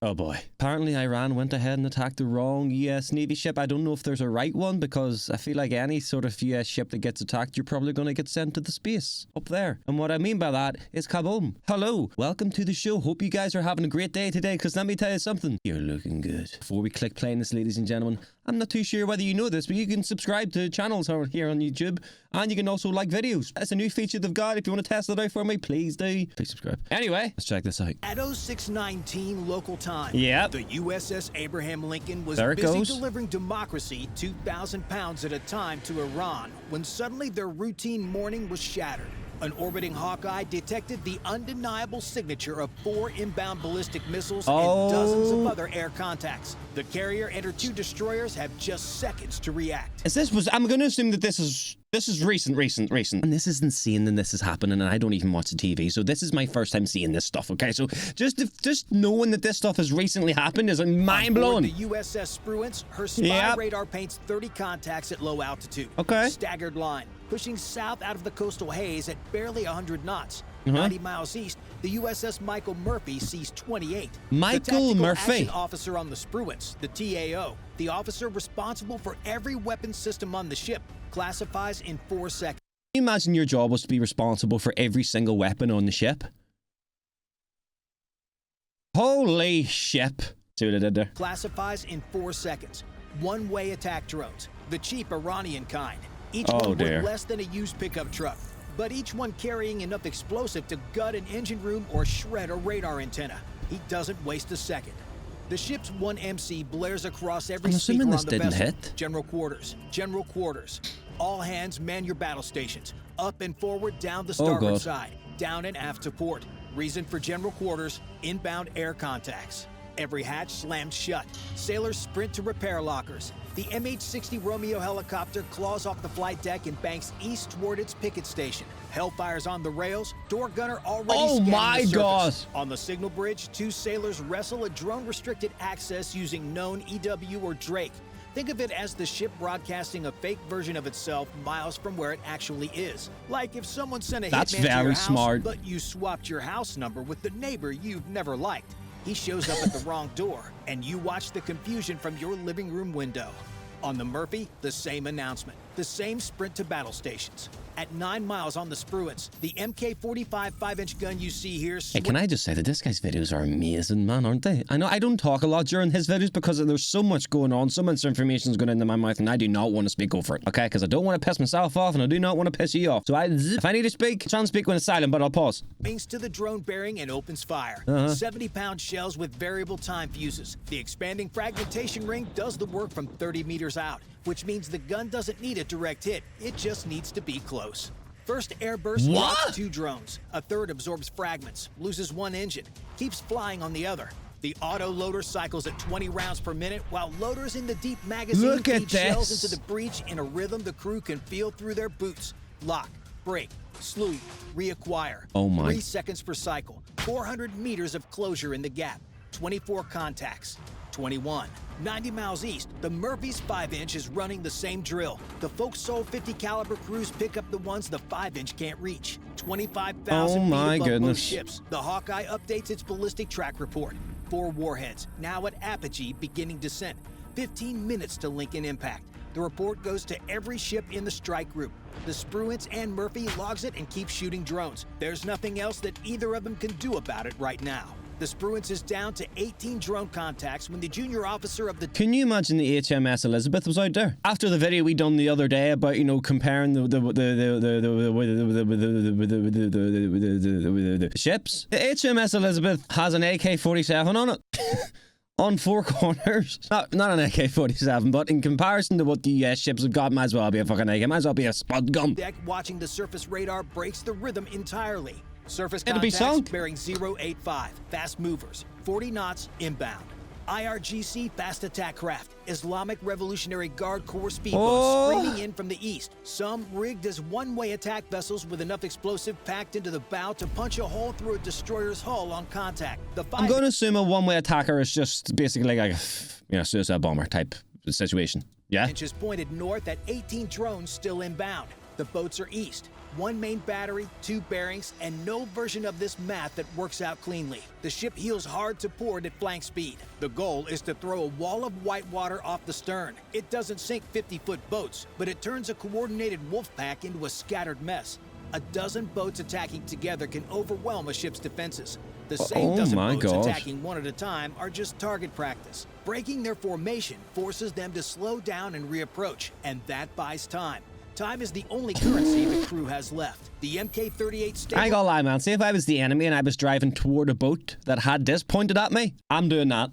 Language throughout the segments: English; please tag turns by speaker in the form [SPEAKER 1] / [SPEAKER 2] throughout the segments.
[SPEAKER 1] Oh boy. Apparently Iran went ahead and attacked the wrong US Navy ship. I don't know if there's a right one, because I feel like any sort of US ship that gets attacked, you're probably going to get sent to the space up there. And what I mean by that is kaboom. Hello, welcome to the show. Hope you guys are having a great day today, because let me tell you something. You're looking good. Before we click play on this, ladies and gentlemen, I'm not too sure whether you know this, but you can subscribe to channels here on YouTube, and you can also like videos. That's a new feature they've got. If you want to test it out for me, please do. Please subscribe. Anyway, let's check this out.
[SPEAKER 2] At 0619 local time,
[SPEAKER 1] yep,
[SPEAKER 2] the USS Abraham Lincoln was
[SPEAKER 1] there it
[SPEAKER 2] busy
[SPEAKER 1] goes.
[SPEAKER 2] delivering democracy 2,000 pounds at a time to Iran when suddenly their routine morning was shattered. An orbiting Hawkeye detected the undeniable signature of 4 inbound ballistic missiles and dozens of other air contacts. The carrier and her 2 destroyers have just seconds to react.
[SPEAKER 1] I'm going to assume that this is recent. And this is insane that this is happening, and I don't even watch the TV, so this is my first time seeing this stuff, okay? So just knowing that this stuff has recently happened is mind-blowing.
[SPEAKER 2] The USS Spruance, her spy radar paints 30 contacts at low altitude.
[SPEAKER 1] Okay.
[SPEAKER 2] Staggered line, pushing south out of the coastal haze at barely 100 knots. 90 miles east, the USS Michael Murphy sees 28.
[SPEAKER 1] Michael Murphy,
[SPEAKER 2] action officer on the Spruance, the TAO, the officer responsible for every weapon system on the ship, classifies in 4 seconds.
[SPEAKER 1] Can you imagine your job was to be responsible for every single weapon on the ship? Holy ship. See what I did there?
[SPEAKER 2] Classifies in 4 seconds. One-way attack drones, the cheap Iranian kind. Each one weighed less than a used pickup truck, but each one carrying enough explosive to gut an engine room or shred a radar antenna. He doesn't waste a second. The ship's 1MC blares across every speaker on the vessel. General quarters, general quarters. All hands man your battle stations. Up and forward down the starboard side. Down and aft to port. Reason for general quarters, inbound air contacts. Every hatch slammed shut. Sailors sprint to repair lockers. The MH-60 Romeo helicopter claws off the flight deck and banks east toward its picket station. Hellfire's on the rails. Door gunner already scanning the surface. On the signal bridge, 2 sailors wrestle a drone-restricted access using known EW or Drake. Think of it as the ship broadcasting a fake version of itself miles from where it actually is. Like if someone sent a hitman to your house, but you swapped your house number with the neighbor you've never liked. He shows up at the wrong door, and you watch the confusion from your living room window. On the Murphy, the same announcement, the same sprint to battle stations. At 9 miles on the Spruance, the MK-45 5-inch gun you see here...
[SPEAKER 1] Hey, can I just say that this guy's videos are amazing, man, aren't they? I know I don't talk a lot during his videos because there's so much going on, so much information is going into my mouth, and I do not want to speak over it, okay? Because I don't want to piss myself off, and I do not want to piss you off. So if I need to speak, try and speak when it's silent, but I'll pause.
[SPEAKER 2] Brings to the drone bearing and opens fire. 70-pound shells with variable time fuses. The expanding fragmentation ring does the work from 30 meters out, which means the gun doesn't need a direct hit. It just needs to be close. First airburst drops 2 drones. A third absorbs fragments, loses 1 engine, keeps flying on the other. The auto loader cycles at 20 rounds per minute, while loaders in the deep magazine feed shells into the breach in a rhythm the crew can feel through their boots. Lock, break, slew, reacquire. 3 seconds per cycle. 400 meters of closure in the gap. 24 contacts. 21. 90 miles east, the Murphy's 5-inch is running the same drill. The Folksol 50 caliber crews pick up the ones the 5-inch can't reach. 25,000 feet above both ships. The Hawkeye updates its ballistic track report. 4 warheads, now at apogee, beginning descent. 15 minutes to Lincoln impact. The report goes to every ship in the strike group. The Spruance and Murphy logs it and keeps shooting drones. There's nothing else that either of them can do about it right now. The Spruance is down to 18 drone contacts when the junior officer of the...
[SPEAKER 1] Can you imagine the HMS Elizabeth was out there? After the video we done the other day about, you know, comparing the ships, the HMS Elizabeth has an AK-47 on it. On 4 corners. Not an AK-47, but in comparison to what the US ships have got, might as well be a fucking AK, might as well be a spud gun.
[SPEAKER 2] Deck watching the surface radar breaks the rhythm entirely. Surface contacts bearing 085, fast movers, 40 knots inbound. IRGC fast attack craft, Islamic Revolutionary Guard Corps speedboats streaming in from the east. Some rigged as one-way attack vessels with enough explosive packed into the bow to punch a hole through a destroyer's hull on contact. I'm
[SPEAKER 1] going to assume a one-way attacker is just basically like a suicide bomber type situation. Yeah?
[SPEAKER 2] Inches pointed north at 18 drones still inbound. The boats are east. One main battery, 2 bearings, and no version of this math that works out cleanly. The ship heels hard to port at flank speed. The goal is to throw a wall of white water off the stern. It doesn't sink 50-foot boats, but it turns a coordinated wolf pack into a scattered mess. A dozen boats attacking together can overwhelm a ship's defenses. The same dozen boats attacking one at a time are just target practice. Breaking their formation forces them to slow down and reapproach, and that buys time. Time is the only currency the crew has left. The Mk-38
[SPEAKER 1] I ain't gonna lie, man. See, if I was the enemy and I was driving toward a boat that had this pointed at me, I'm doing that.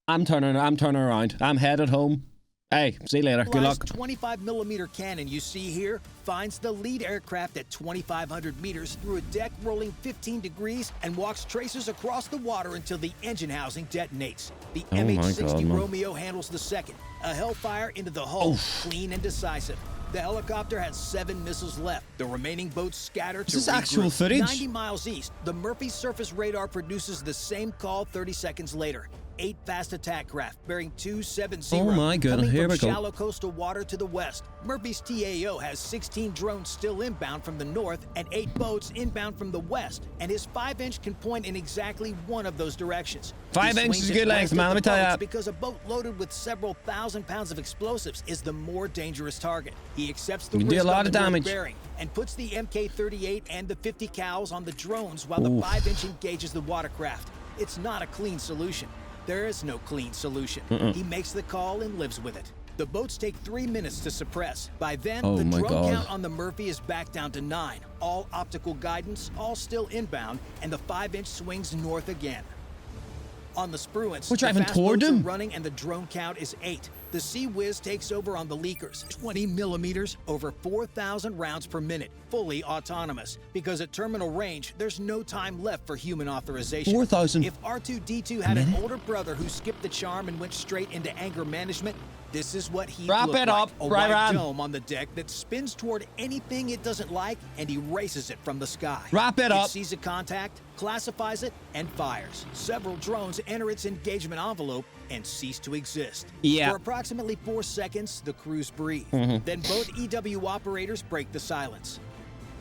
[SPEAKER 1] I'm turning around. I'm headed home. Hey, see you later. Good luck.
[SPEAKER 2] 25mm cannon you see here finds the lead aircraft at 2,500 meters through a deck rolling 15 degrees and walks tracers across the water until the engine housing detonates. The MH-60 Romeo handles the second. A hellfire into the hull, clean and decisive. The helicopter has 7 missiles left. The remaining boats scatter to regroup.
[SPEAKER 1] Is this actual footage?
[SPEAKER 2] 90 miles east, the Murphy surface radar produces the same call 30 seconds later. 8 fast attack craft bearing 270
[SPEAKER 1] oh my goodness, here we go.
[SPEAKER 2] Shallow coastal water to the west. Murphy's TAO has 16 drones still inbound from the north and 8 boats inbound from the west, and his 5-inch can point in exactly one of those directions.
[SPEAKER 1] 5 inches is good length, man, let me tell you.
[SPEAKER 2] Because a boat loaded with several thousand pounds of explosives is the more dangerous target. He accepts the risk of the bearing and puts the Mk-38 and the 50 cals on the drones while the 5-inch engages the watercraft. It's not a clean solution. There is no clean solution. He makes the call and lives with it. The boats take 3 minutes to suppress. By then, the drone count on the Murphy is back down to 9. All optical guidance, all still inbound, and the 5-inch swings north again. On the Spruance,
[SPEAKER 1] we're driving toward
[SPEAKER 2] them.
[SPEAKER 1] him.
[SPEAKER 2] Running and the drone count is 8. The Sea Whiz takes over on the leakers. 20 millimeters, over 4,000 rounds per minute, fully autonomous. Because at terminal range, there's no time left for human authorization.
[SPEAKER 1] 4,000.
[SPEAKER 2] If R2-D2 had an older brother who skipped the charm and went straight into anger management, this is what he
[SPEAKER 1] Wrap
[SPEAKER 2] looked
[SPEAKER 1] it
[SPEAKER 2] like.
[SPEAKER 1] up,
[SPEAKER 2] A
[SPEAKER 1] right
[SPEAKER 2] white
[SPEAKER 1] on.
[SPEAKER 2] dome on the deck that spins toward anything it doesn't like and erases it from the sky.
[SPEAKER 1] Wrap it up.
[SPEAKER 2] It sees a contact, classifies it, and fires. Several drones enter its engagement envelope and cease to exist.
[SPEAKER 1] Yeah.
[SPEAKER 2] For approximately 4 seconds, the crews breathe. Then both EW operators break the silence.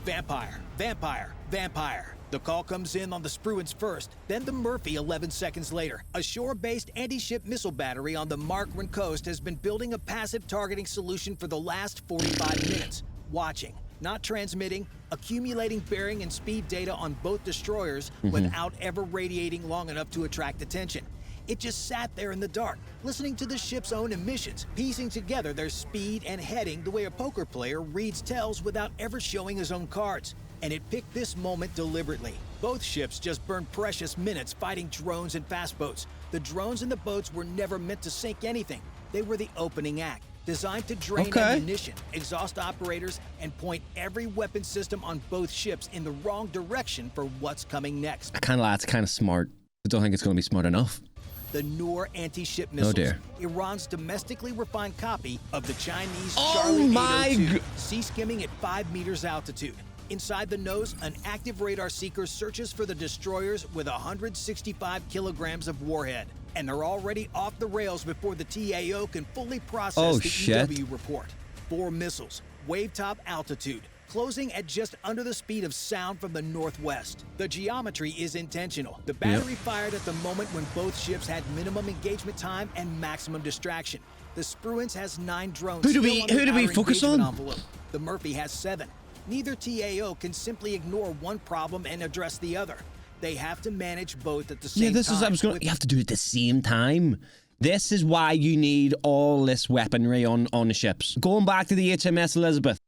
[SPEAKER 2] Vampire, vampire, vampire. The call comes in on the Spruance first, then the Murphy 11 seconds later. A shore-based anti-ship missile battery on the Markran coast has been building a passive targeting solution for the last 45 minutes. Watching, not transmitting, accumulating bearing and speed data on both destroyers without ever radiating long enough to attract attention. It just sat there in the dark, listening to the ship's own emissions, piecing together their speed and heading the way a poker player reads tells without ever showing his own cards. And it picked this moment deliberately. Both ships just burned precious minutes fighting drones and fast boats. The drones and the boats were never meant to sink anything. They were the opening act, designed to drain ammunition, exhaust operators, and point every weapon system on both ships in the wrong direction for what's coming next.
[SPEAKER 1] I kind of like it's kind of smart. I don't think it's going to be smart enough.
[SPEAKER 2] The Noor anti-ship missiles, Iran's domestically refined copy of the Chinese Charlie 802, sea skimming at 5 meters altitude. Inside the nose, an active radar seeker searches for the destroyers with 165 kilograms of warhead. And they're already off the rails before the TAO can fully process the EW report. 4 missiles, wave-top altitude, closing at just under the speed of sound from the northwest. The geometry is intentional. The battery fired at the moment when both ships had minimum engagement time and maximum distraction. The Spruance has 9 drones.
[SPEAKER 1] Who do we focus on?
[SPEAKER 2] Envelope. The Murphy has 7. Neither TAO can simply ignore one problem and address the other. They have to manage both at the same time.
[SPEAKER 1] You have to do it at the same time. This is why you need all this weaponry on the ships. Going back to the HMS Elizabeth.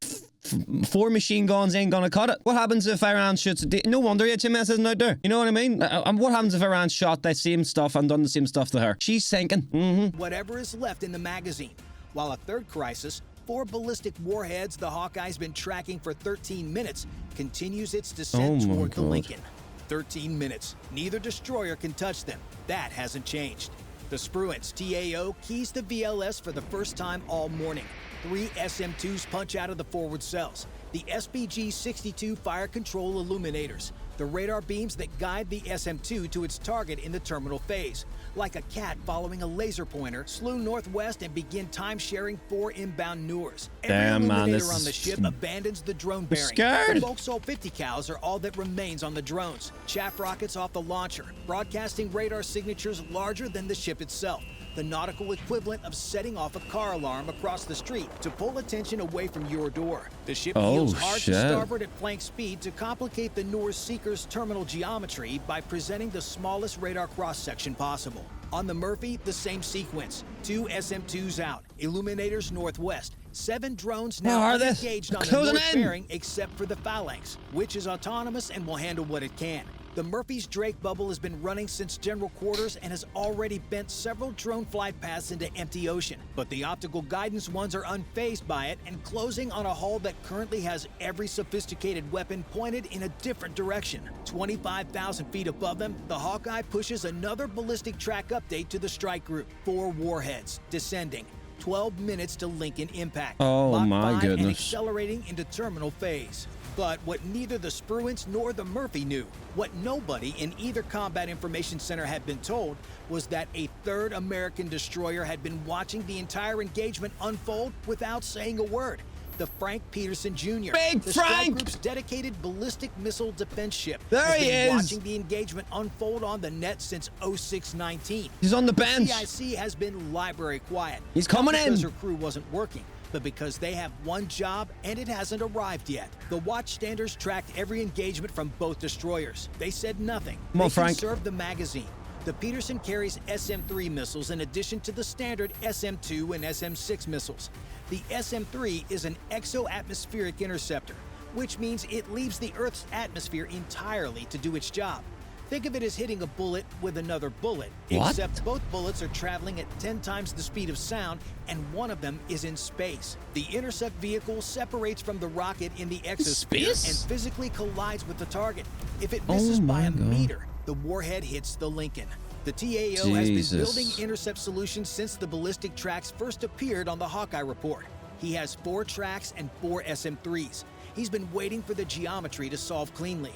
[SPEAKER 1] 4 machine guns ain't gonna cut it. What happens if Iran shoots? No wonder HMS isn't out there. You know what I mean? And what happens if Iran shot the same stuff and done the same stuff to her? She's sinking.
[SPEAKER 2] Whatever is left in the magazine. While a third crisis, 4 ballistic warheads the Hawkeye's been tracking for 13 minutes, continues its descent toward the Lincoln. 13 minutes. Neither destroyer can touch them. That hasn't changed. The Spruance TAO keys the VLS for the first time all morning. 3 SM-2s punch out of the forward cells. The SPG-62 fire control illuminators. the radar beams that guide the SM-2 to its target in the terminal phase. Like a cat following a laser pointer, slew northwest and begin time-sharing 4 inbound Noors.
[SPEAKER 1] Damn,
[SPEAKER 2] Every
[SPEAKER 1] man,
[SPEAKER 2] illuminator on the ship abandons the drone bearing.
[SPEAKER 1] Scared.
[SPEAKER 2] The Vauxhall 50 cows are all that remains on the drones. Chaff rockets off the launcher, broadcasting radar signatures larger than the ship itself. The nautical equivalent of setting off a car alarm across the street to pull attention away from your door. The ship heels hard to starboard at flank speed to complicate the Noor's Seeker's terminal geometry by presenting the smallest radar cross-section possible. On the Murphy, the same sequence. 2 SM-2s out, illuminators northwest. 7 drones now engaged on the north bearing except for the Phalanx, which is autonomous and will handle what it can. The Murphy's Drake bubble has been running since General Quarters and has already bent several drone flight paths into empty ocean. But the optical guidance ones are unfazed by it and closing on a hull that currently has every sophisticated weapon pointed in a different direction. 25,000 feet above them, the Hawkeye pushes another ballistic track update to the strike group. 4 warheads, descending. 12 minutes to Lincoln impact.
[SPEAKER 1] Oh my goodness.
[SPEAKER 2] And accelerating into terminal phase. But what neither the Spruance nor the Murphy knew, what nobody in either combat information center had been told, was that a 3rd American destroyer had been watching the entire engagement unfold without saying a word. The Frank Peterson Jr. The strike group's dedicated ballistic missile defense ship.
[SPEAKER 1] There he is.
[SPEAKER 2] Watching the engagement unfold on the net since 0619.
[SPEAKER 1] He's on the bench.
[SPEAKER 2] CIC has been library quiet.
[SPEAKER 1] He's coming in.
[SPEAKER 2] Because her crew wasn't working, but because they have one job and it hasn't arrived yet. The watchstanders tracked every engagement from both destroyers. They said nothing.
[SPEAKER 1] Come on, Frank.
[SPEAKER 2] They conserved the magazine. The Peterson carries SM-3 missiles in addition to the standard SM-2 and SM-6 missiles. The SM-3 is an exo-atmospheric interceptor, which means it leaves the Earth's atmosphere entirely to do its job. Think of it as hitting a bullet with another bullet, except both bullets are traveling at 10 times the speed of sound, and one of them is in space. The intercept vehicle separates from the rocket in the exosphere and physically collides with the target. If it misses by a meter, the warhead hits the Lincoln. The TAO has been building intercept solutions since the ballistic tracks first appeared on the Hawkeye report. He has 4 tracks and 4 SM-3s. He's been waiting for the geometry to solve cleanly.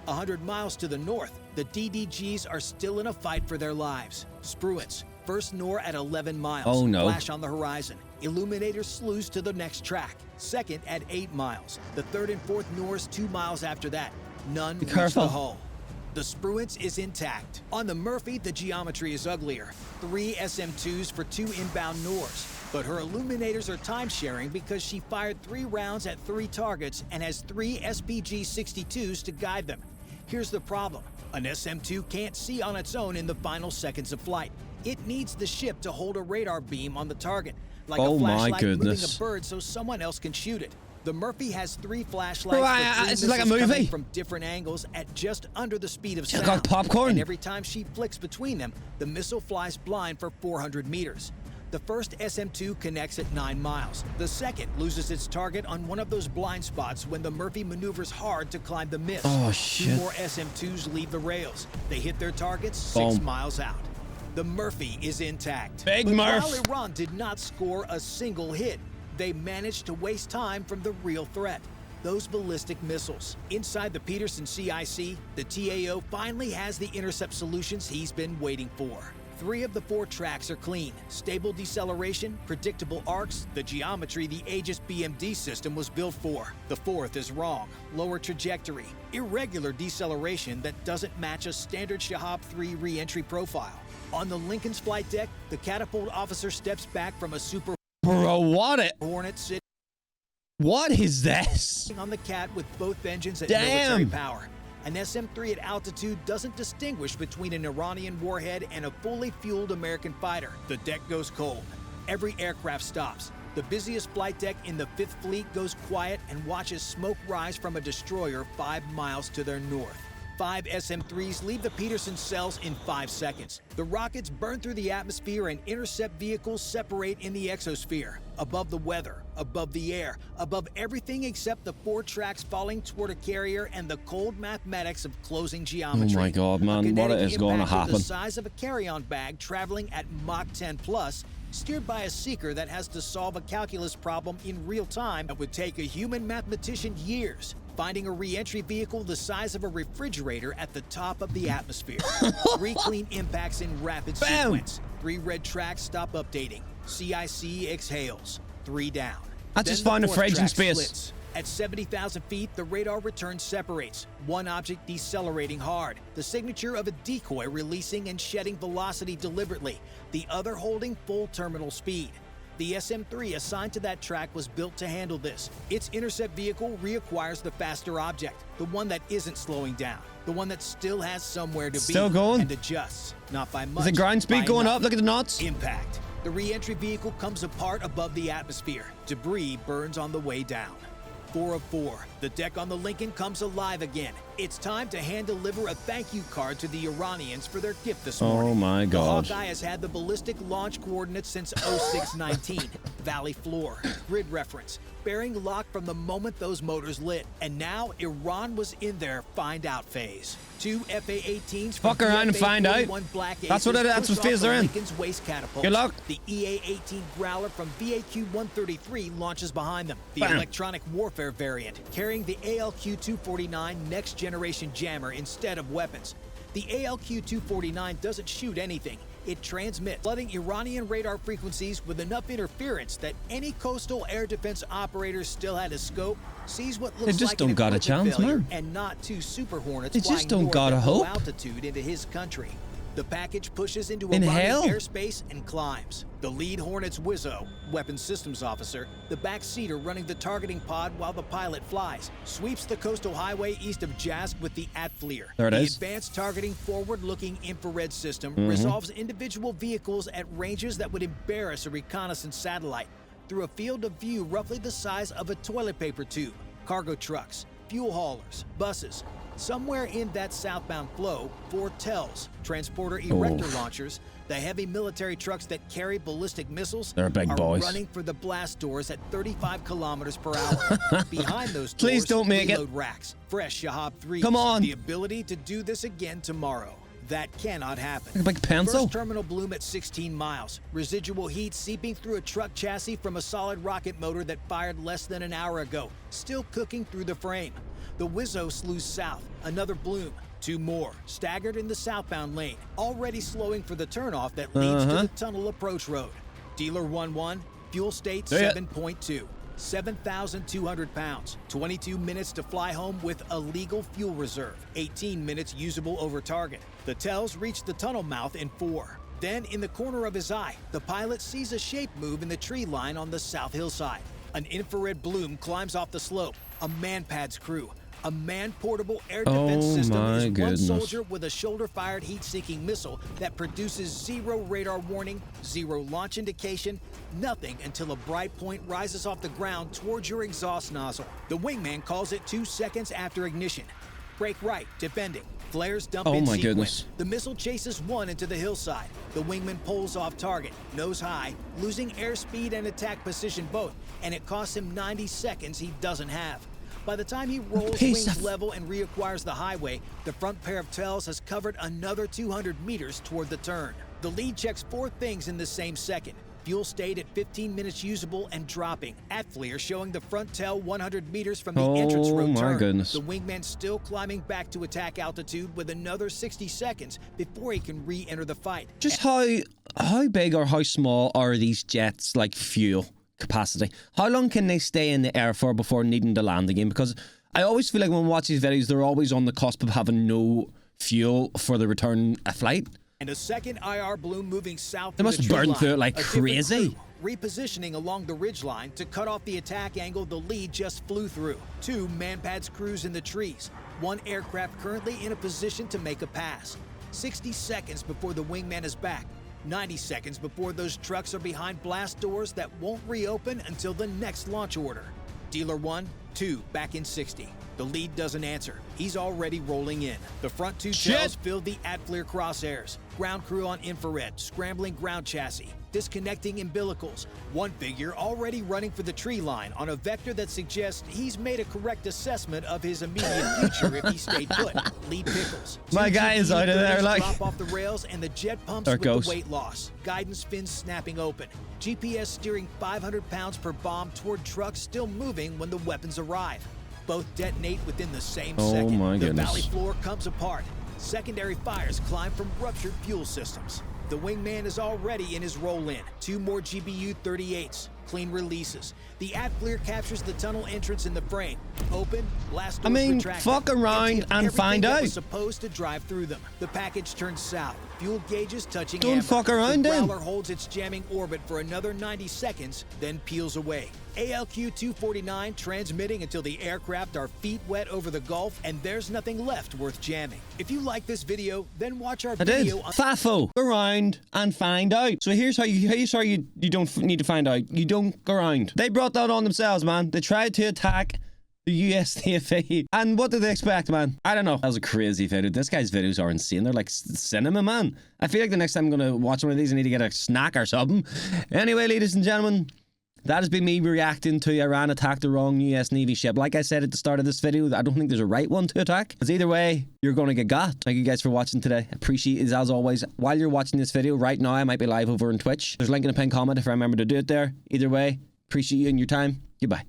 [SPEAKER 2] 100 miles to the north, the DDGs are still in a fight for their lives. Spruance, first Noor at 11 miles.
[SPEAKER 1] Oh no.
[SPEAKER 2] Flash on the horizon. Illuminator slews to the next track. Second at 8 miles. The 3rd and 4th Noors 2 miles after that. None reach the hull. The Spruance is intact. On the Murphy, the geometry is uglier. 3 SM-2s for 2 inbound Noors. But her illuminators are time-sharing because she fired 3 rounds at 3 targets and has 3 SPG-62s to guide them. Here's the problem. An SM-2 can't see on its own in the final seconds of flight. It needs the ship to hold a radar beam on the target, like a flashlight moving a bird so someone else can shoot it. The Murphy has 3 flashlights
[SPEAKER 1] this is like a movie
[SPEAKER 2] from different angles at just under the speed of sound.
[SPEAKER 1] Got popcorn.
[SPEAKER 2] And every time she flicks between them, the missile flies blind for 400 meters. The first SM-2 connects at 9 miles. The second loses its target on one of those blind spots when the Murphy maneuvers hard to climb the mist.
[SPEAKER 1] Oh, shit.
[SPEAKER 2] 2 more SM-2s leave the rails. They hit their targets 6 miles out. The Murphy is intact.
[SPEAKER 1] Big
[SPEAKER 2] but
[SPEAKER 1] Murph.
[SPEAKER 2] While Iran did not score a single hit, they managed to waste time from the real threat. Those ballistic missiles. Inside the Peterson CIC, the TAO finally has the intercept solutions he's been waiting for. 3 of the 4 tracks are clean. Stable deceleration, predictable arcs, the geometry the Aegis BMD system was built for. The 4th is wrong. Lower trajectory. Irregular deceleration that doesn't match a standard Shahab 3 re-entry profile. On the Lincoln's flight deck, the catapult officer steps back from a Super
[SPEAKER 1] Bro,
[SPEAKER 2] Hornet sitting
[SPEAKER 1] what is this?
[SPEAKER 2] on the cat with both engines at military power. An SM-3 at altitude doesn't distinguish between an Iranian warhead and a fully fueled American fighter. The deck goes cold. Every aircraft stops. The busiest flight deck in the 5th Fleet goes quiet and watches smoke rise from a destroyer 5 miles to their north. 5 SM-3s leave the Peterson cells in 5 seconds. The rockets burn through the atmosphere and intercept vehicles separate in the exosphere. Above the weather, above the air, above everything except the 4 tracks falling toward a carrier and the cold mathematics of closing geometry.
[SPEAKER 1] Oh my God, man, what is going to happen?
[SPEAKER 2] The size of a carry-on bag traveling at Mach 10 plus, steered by a seeker that has to solve a calculus problem in real time that would take a human mathematician years. finding a re-entry vehicle the size of a refrigerator at the top of the atmosphere. 3 clean impacts in rapid sequence. 3 red tracks stop updating. CIC exhales. 3 down.
[SPEAKER 1] I just found a fridge in space.
[SPEAKER 2] Splits. At 70,000 feet, the radar return separates. One object decelerating hard, the signature of a decoy releasing and shedding velocity deliberately, the other holding full terminal speed. The SM-3 assigned to that track was built to handle this. Its intercept vehicle reacquires the faster object, the one that isn't slowing down, the one that still has somewhere to be.
[SPEAKER 1] Still going?
[SPEAKER 2] And adjusts, not by much.
[SPEAKER 1] Is the ground speed going up? Look at the knots.
[SPEAKER 2] Impact. The re-entry vehicle comes apart above the atmosphere. Debris burns on the way down. 4 of 4. The deck on the Lincoln comes alive again. It's time to hand-deliver a thank-you card to the Iranians for their gift this morning.
[SPEAKER 1] Oh my God.
[SPEAKER 2] The Hawkeye has had the ballistic launch coordinates since 0619. Valley floor, grid reference, bearing lock from the moment those motors lit. And now Iran was in their find-out phase. 2 FA-18s.
[SPEAKER 1] Fuck around and find out. That's what phase they're in.
[SPEAKER 2] Waste catapult.
[SPEAKER 1] Good luck.
[SPEAKER 2] The EA-18 Growler from VAQ-133 launches behind them. The
[SPEAKER 1] Bam.
[SPEAKER 2] electronic warfare variant, carrying the ALQ-249 next-generation jammer instead of weapons. The ALQ-249 doesn't shoot anything. It transmits, flooding Iranian radar frequencies with enough interference that any coastal air defense operator still had a scope, sees what looks
[SPEAKER 1] just
[SPEAKER 2] like
[SPEAKER 1] don't
[SPEAKER 2] an
[SPEAKER 1] got a
[SPEAKER 2] equipment
[SPEAKER 1] chance,
[SPEAKER 2] failure,
[SPEAKER 1] man.
[SPEAKER 2] and not 2 Super Hornets
[SPEAKER 1] They
[SPEAKER 2] flying
[SPEAKER 1] just don't
[SPEAKER 2] north
[SPEAKER 1] got a
[SPEAKER 2] at low
[SPEAKER 1] hope.
[SPEAKER 2] altitude into his country. The package pushes into
[SPEAKER 1] In
[SPEAKER 2] Iranian
[SPEAKER 1] hell?
[SPEAKER 2] airspace and climbs. The lead Hornet's Wizzo, weapons systems officer, the backseater running the targeting pod while the pilot flies, sweeps the coastal highway east of Jask with the Atfleer.
[SPEAKER 1] There it
[SPEAKER 2] the
[SPEAKER 1] is.
[SPEAKER 2] advanced targeting forward-looking infrared system resolves individual vehicles at ranges that would embarrass a reconnaissance satellite through a field of view roughly the size of a toilet paper tube. Cargo trucks, fuel haulers, buses. Somewhere in that southbound flow, 4 TELs, transporter erector launchers, the heavy military trucks that carry ballistic missiles,
[SPEAKER 1] They're big
[SPEAKER 2] are
[SPEAKER 1] boys.
[SPEAKER 2] running for the blast doors at 35 kilometers per hour. Behind those doors,
[SPEAKER 1] Please don't make it.
[SPEAKER 2] reload racks, fresh Shahab 3s.
[SPEAKER 1] Come on.
[SPEAKER 2] The ability to do this again tomorrow. That cannot happen.
[SPEAKER 1] A big pencil.
[SPEAKER 2] First terminal bloom at 16 miles. Residual heat seeping through a truck chassis from a solid rocket motor that fired less than an hour ago. Still cooking through the frame. The Wizzo slews south. Another bloom. 2 more. Staggered in the southbound lane. Already slowing for the turnoff that leads to the tunnel approach road. Dealer 1-1. Fuel state 7.2. 7,200 pounds. 22 minutes to fly home with a legal fuel reserve. 18 minutes usable over target. The TELs reach the tunnel mouth in 4. Then, in the corner of his eye, the pilot sees a shape move in the tree line on the south hillside. An infrared bloom climbs off the slope. A man-pad's crew. A man-portable air defense system is one soldier with a shoulder-fired heat-seeking missile that produces 0 radar warning, 0 launch indication, nothing until a bright point rises off the ground towards your exhaust nozzle. The wingman calls it 2 seconds after ignition. Brake right, defending. Flares dump in sequence.
[SPEAKER 1] Goodness.
[SPEAKER 2] The missile chases 1 into the hillside. The wingman pulls off target, nose high, losing airspeed and attack position both, and it costs him 90 seconds he doesn't have. By the time he rolls wings level and reacquires the highway, the front pair of TELs has covered another 200 meters toward the turn. The lead checks 4 things in the same second. Fuel stayed at 15 minutes usable and dropping. Atfleer showing the front TEL 100 meters from the entrance road turn.
[SPEAKER 1] Goodness.
[SPEAKER 2] The wingman still climbing back to attack altitude with another 60 seconds before he can re-enter the fight.
[SPEAKER 1] Just how big or how small are these jets, like fuel capacity? How long can they stay in the air for before needing to land again? Because I always feel like when we watch these videos, they're always on the cusp of having no fuel for the return of flight.
[SPEAKER 2] And a second IR bloom moving south.
[SPEAKER 1] They must burn through it like crazy.
[SPEAKER 2] Repositioning along the ridgeline to cut off the attack angle the lead just flew through. 2 man-pads cruise in the trees. 1 aircraft currently in a position to make a pass. 60 seconds before the wingman is back. 90 seconds before those trucks are behind blast doors that won't reopen until the next launch order. Dealer 1, 2, back in 60. The lead doesn't answer. He's already rolling in. The front 2 TELs fill the Atfleer crosshairs. Ground crew on infrared, scrambling ground chassis, disconnecting umbilicals. 1 figure already running for the tree line on a vector that suggests he's made a correct assessment of his immediate future if he stayed put. Lead pickles.
[SPEAKER 1] My guy is out of there, like.
[SPEAKER 2] Drop off the rails and the jet pumps with the weight loss. Guidance fins snapping open. GPS steering 500 pounds per bomb toward trucks still moving when the weapons arrive. Both detonate within the same
[SPEAKER 1] Oh
[SPEAKER 2] second.
[SPEAKER 1] my
[SPEAKER 2] The
[SPEAKER 1] goodness.
[SPEAKER 2] valley floor comes apart. Secondary fires climb from ruptured fuel systems. The wingman is already in his roll-in. 2 more GBU-38s. Clean releases. The Atfleer captures the tunnel entrance in the frame. Open, blast doors retracted.
[SPEAKER 1] Fuck around
[SPEAKER 2] Empty of
[SPEAKER 1] and find
[SPEAKER 2] everything that
[SPEAKER 1] out.
[SPEAKER 2] was supposed to drive through them. The package turns south. Fuel gauges touching
[SPEAKER 1] Don't
[SPEAKER 2] amber.
[SPEAKER 1] fuck around
[SPEAKER 2] the
[SPEAKER 1] then.
[SPEAKER 2] Growler holds its jamming orbit for another 90 seconds, then peels away. ALQ-249 transmitting until the aircraft are feet wet over the Gulf, and there's nothing left worth jamming. If you like this video, then watch our
[SPEAKER 1] I did.
[SPEAKER 2] video on
[SPEAKER 1] Fafo. Go around and find out. So here's how you don't need to find out. You don't go around. They brought that on themselves, man. They tried to attack the US Navy. And what did they expect, man? I don't know. That was a crazy video. This guy's videos are insane. They're like cinema, man. I feel like the next time I'm going to watch one of these, I need to get a snack or something. Anyway, ladies and gentlemen, that has been me reacting to Iran attack the wrong US Navy ship. Like I said at the start of this video, I don't think there's a right one to attack. Because either way, you're going to get got. Thank you guys for watching today. Appreciate it as always. While you're watching this video, right now I might be live over on Twitch. There's a link in the pinned comment if I remember to do it there. Either way, appreciate you and your time. Goodbye.